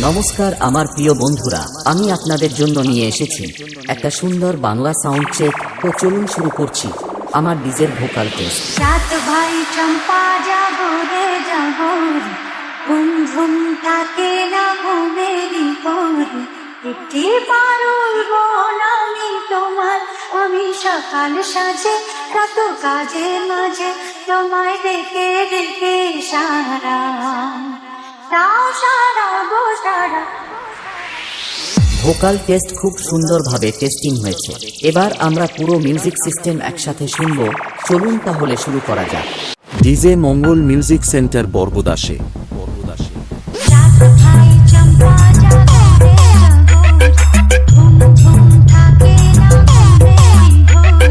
নমস্কার আমার প্রিয় বন্ধুরা, আমি আপনাদের জন্য নিয়ে এসেছি একটা সুন্দর বাংলা সাউন্ড চেক। তো চলুন শুরু করছি আমার ডিজের ভোকাল টেস্ট। সাত ভাই চম্পা যাবো রে যাবো, ঘুম ঘুম থাকে না ঘুমেরই পরে, একটি পারুল বোন আমি তোমার, আমি সকাল সাজে কত কাজের মাঝে তোমায় দেখে দেখে সারা তাও সারা গো সারা। ভোকাল টেস্ট খুব সুন্দরভাবে টেস্টিং হয়েছে। এবার আমরা পুরো মিউজিক সিস্টেম একসাথে শুনব। চলুন তাহলে শুরু করা যাক। ডিজে মঙ্গল মিউজিক সেন্টার বরগুদাসে। সাত ভাই চম্পা যাবো রে যাবো, ঘুম ঘুম থাকে না ঘুমেরই ভোরে,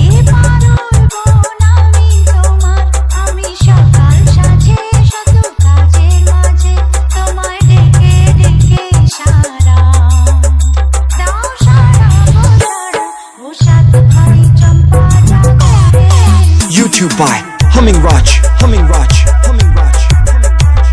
এ পারুল বোন আমি তোমার, আমি সকাল সাজে শত কাজের মাঝে তোমায় ডেকে ডেকে সারা দাও সারা গো সারা। ও সাত ভাই চম্পা যাবো রে। YouTube by Humming Raj, Humming Raj, Humming Raj, Humming Raj.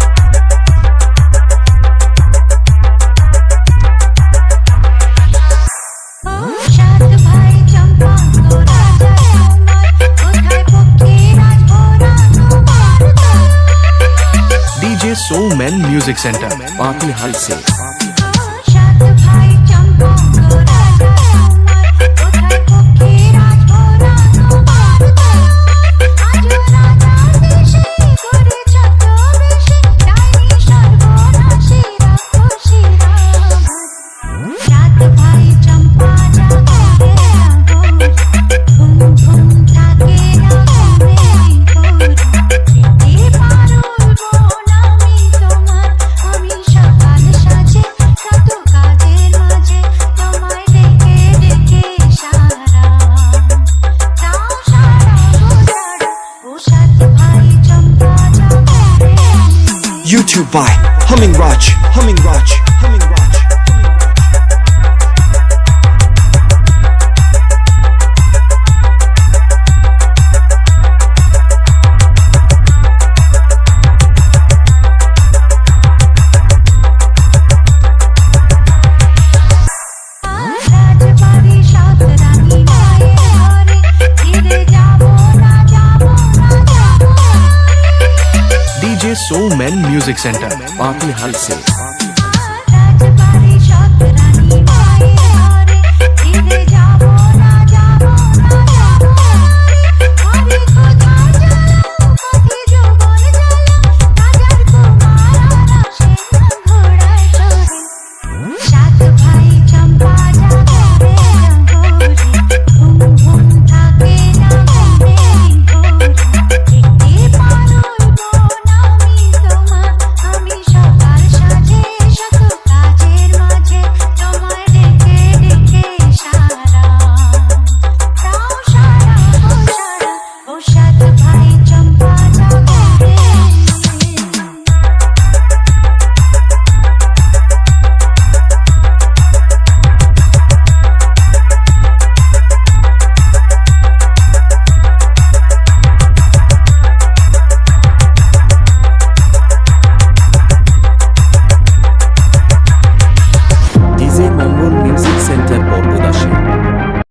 সাত ভাই চম্পা তোরা যায় তোমার, কোথায় পক্ষী রাজভরা তোমার তোর। डीजे सोमैन म्यूजिक सेंटर পাতিল হালসে। সাত ভাই চম্পা তোরা যায় তোমার, কোথায় পক্ষী রাজভরা তোমার তোর। আজ রাজা দেশে করে যত বেশি, ডাইনি সর্বনাশী রাক্ষসীরা ভর। সাত ভাই চম্পা যাবো রে যাবো, ঘুম ঘুম থাকে না ঘুমেরই ভোরে, এ পারুল বোন আমি তোমার, আমি সকাল সাজে কত কাজের মাঝে তোমায় ডেকে ডেকে সারা তাও সারা গো সারা। ও সাত ভাই চম্পা যাবো রে। YouTube by Humming Raj, Humming Raj, Humming Raj, Humming Raj. রাজবাড়ি সাত রানী মায়ের ঘরে, ফিরে যাবো না যাবো না যাবো। डीजे सोमैन म्यूजिक सेंटर পাতিল হালসে।